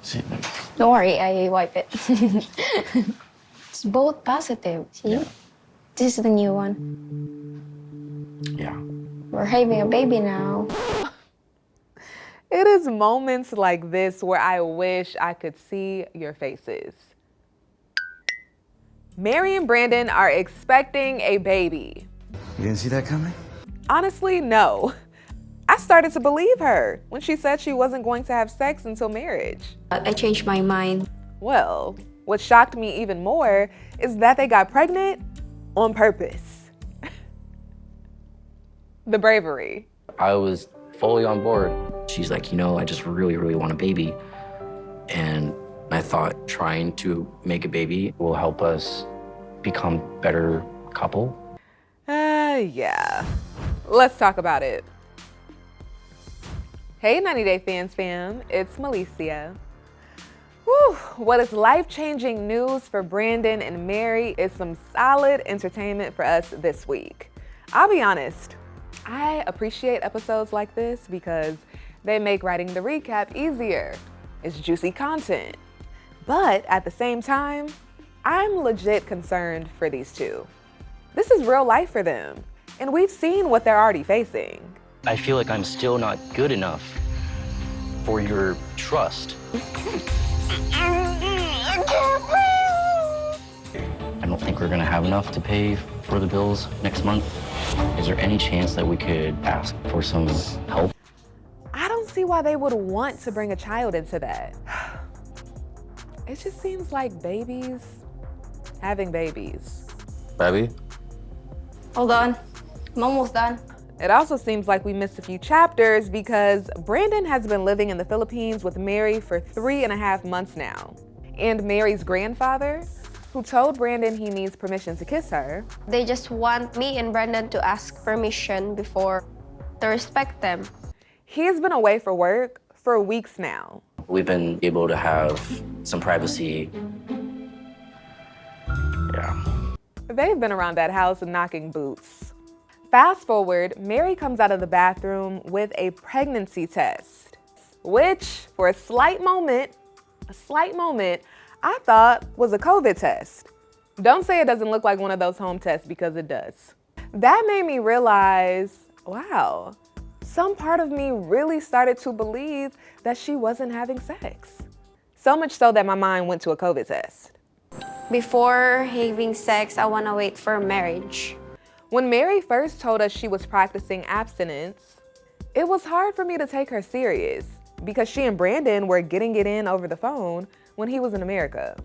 See? Don't worry, I wipe it. It's both positive. See? Yeah. This is the new one. Yeah. We're having a baby now. It is moments like this where I wish I could see your faces. Mary and Brandan are expecting a baby. You didn't see that coming? Honestly, no. I started to believe her when she said she wasn't going to have sex until marriage. But I changed my mind. Well, what shocked me even more is that they got pregnant on purpose. The bravery. I was fully on board. She's like, I just really, really want a baby. And I thought trying to make a baby will help us become a better couple. Yeah. Let's talk about it. Hey, 90 Day Fans fam, it's Melicia. Whew, what is life-changing news for Brandan and Mary is some solid entertainment for us this week. I'll be honest, I appreciate episodes like this because they make writing the recap easier. It's juicy content. But at the same time, I'm legit concerned for these two. This is real life for them, and we've seen what they're already facing. I feel like I'm still not good enough for your trust. I don't think we're gonna have enough to pay for the bills next month. Is there any chance that we could ask for some help? I don't see why they would want to bring a child into that. It just seems like having babies. Baby? Hold on. I'm almost done. It also seems like we missed a few chapters because Brandan has been living in the Philippines with Mary for 3.5 months now. And Mary's grandfather, who told Brandan he needs permission to kiss her. They just want me and Brandan to ask permission before to respect them. He has been away for work for weeks now. We've been able to have some privacy. Yeah. They've been around that house knocking boots. Fast forward, Mary comes out of the bathroom with a pregnancy test, which for a slight moment, I thought was a COVID test. Don't say it doesn't look like one of those home tests because it does. That made me realize, wow, some part of me really started to believe that she wasn't having sex. So much so that my mind went to a COVID test. Before having sex, I want to wait for marriage. When Mary first told us she was practicing abstinence, it was hard for me to take her serious because she and Brandan were getting it in over the phone when he was in America.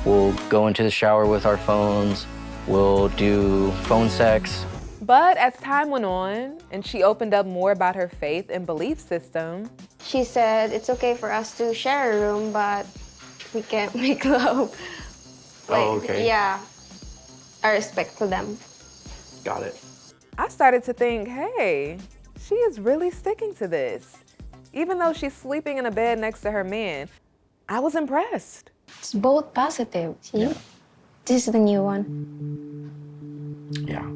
We'll go into the shower with our phones. We'll do phone sex. But as time went on and she opened up more about her faith and belief system, She said it's okay for us to share a room, but we can't make love. Oh, okay. Yeah. I respect to them. Got it. I started to think, hey, she is really sticking to this. Even though she's sleeping in a bed next to her man, I was impressed. It's both positive. See? Yeah. This is the new one. Yeah.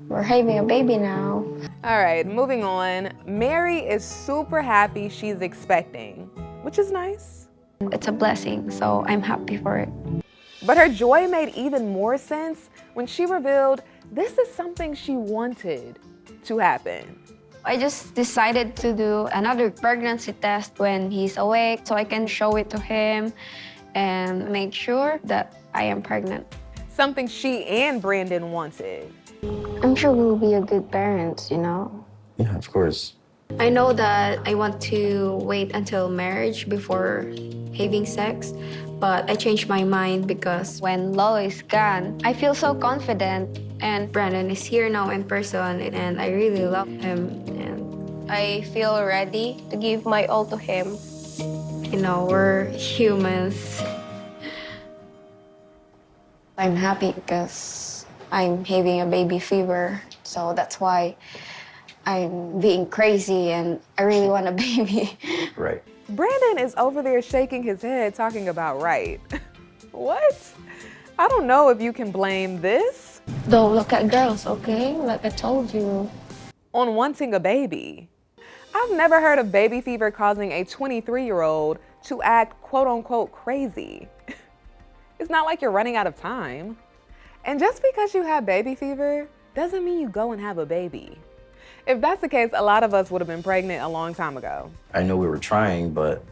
We're having a baby now. All right, moving on. Mary is super happy she's expecting, which is nice. It's a blessing, so I'm happy for it. But her joy made even more sense when she revealed this is something she wanted to happen. I just decided to do another pregnancy test when he's awake so I can show it to him and make sure that I am pregnant. Something she and Brandan wanted. I'm sure we'll be a good parents, Yeah, of course. I know that I want to wait until marriage before having sex, but I changed my mind because when Lolo is gone, I feel so confident, and Brandan is here now in person, and I really love him, and I feel ready to give my all to him. We're humans. I'm happy because I'm having a baby fever, so that's why I'm being crazy and I really want a baby. Right. Brandan is over there shaking his head talking about right. What? I don't know if you can blame this Don't look at girls, okay? Like I told you. on wanting a baby. I've never heard of baby fever causing a 23-year-old to act quote unquote crazy. It's not like you're running out of time. And just because you have baby fever doesn't mean you go and have a baby. If that's the case, a lot of us would have been pregnant a long time ago. I know we were trying, but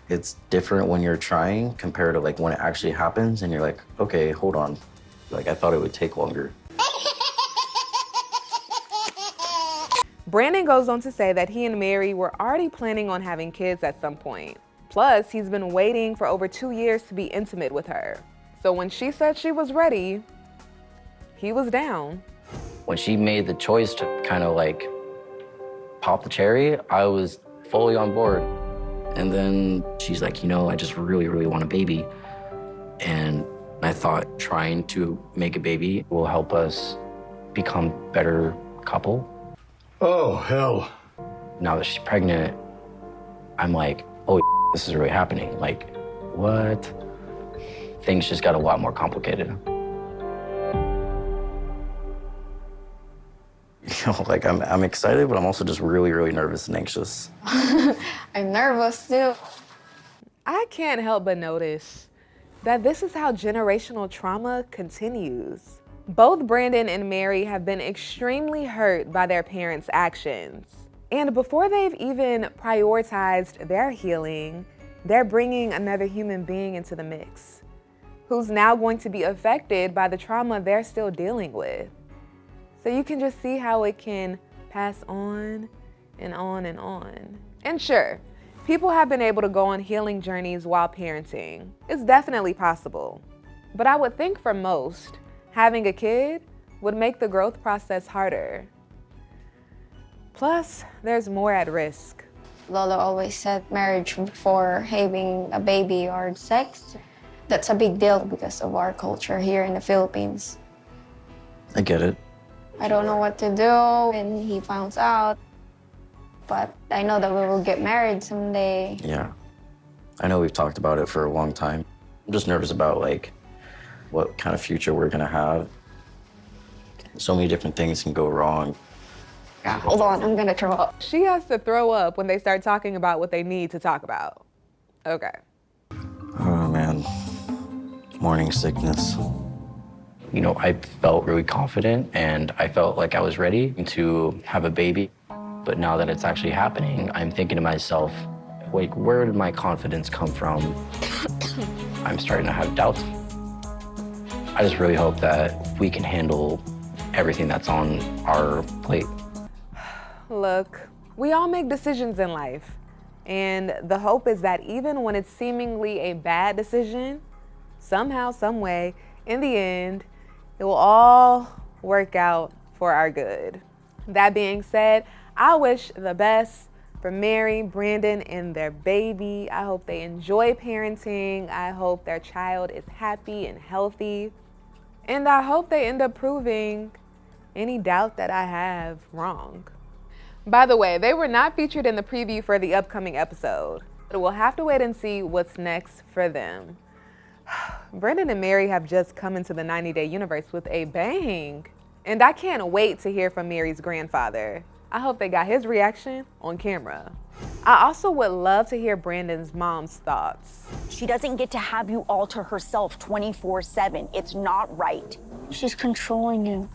it's different when you're trying compared to like when it actually happens and you're like, okay, hold on. Like I thought it would take longer. Brandan goes on to say that he and Mary were already planning on having kids at some point. Plus, he's been waiting for over 2 years to be intimate with her. So when she said she was ready, he was down. When she made the choice to kind of like pop the cherry, I was fully on board. And then she's like, you know, I just really, really want a baby. And I thought trying to make a baby will help us become a better couple. Oh, hell. Now that she's pregnant, I'm like, oh, this is really happening. Like, what? Things just got a lot more complicated. You know, like I'm excited, but I'm also just really, really nervous and anxious. I'm nervous too. I can't help but notice that this is how generational trauma continues. Both Brandan and Mary have been extremely hurt by their parents' actions. And before they've even prioritized their healing, they're bringing another human being into the mix, who's now going to be affected by the trauma they're still dealing with. So you can just see how it can pass on and on and on. And sure, people have been able to go on healing journeys while parenting. It's definitely possible. But I would think for most, having a kid would make the growth process harder. Plus, there's more at risk. Lolo always said marriage before having a baby or sex. That's a big deal because of our culture here in the Philippines. I get it. I don't know what to do when he finds out, but I know that we will get married someday. Yeah. I know we've talked about it for a long time. I'm just nervous about like what kind of future we're gonna have. So many different things can go wrong. Yeah, hold on, I'm gonna throw up. She has to throw up when they start talking about what they need to talk about. Okay. Oh man, morning sickness. You know, I felt really confident and I felt like I was ready to have a baby. But now that it's actually happening, I'm thinking to myself, like, where did my confidence come from? I'm starting to have doubts. I just really hope that we can handle everything that's on our plate. Look, we all make decisions in life. And the hope is that even when it's seemingly a bad decision, somehow, some way, in the end, it will all work out for our good. That being said, I wish the best for Mary, Brandan, and their baby. I hope they enjoy parenting. I hope their child is happy and healthy. And I hope they end up proving any doubt that I have wrong. By the way, they were not featured in the preview for the upcoming episode, but we'll have to wait and see what's next for them. Brandan and Mary have just come into the 90-day universe with a bang. And I can't wait to hear from Mary's grandfather. I hope they got his reaction on camera. I also would love to hear Brandan's mom's thoughts. She doesn't get to have you all to herself 24/7. It's not right. She's controlling you.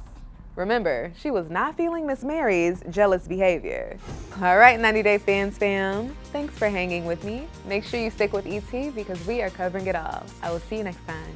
Remember, she was not feeling Miss Mary's jealous behavior. All right, 90-Day Fans fam, thanks for hanging with me. Make sure you stick with ET because we are covering it all. I will see you next time.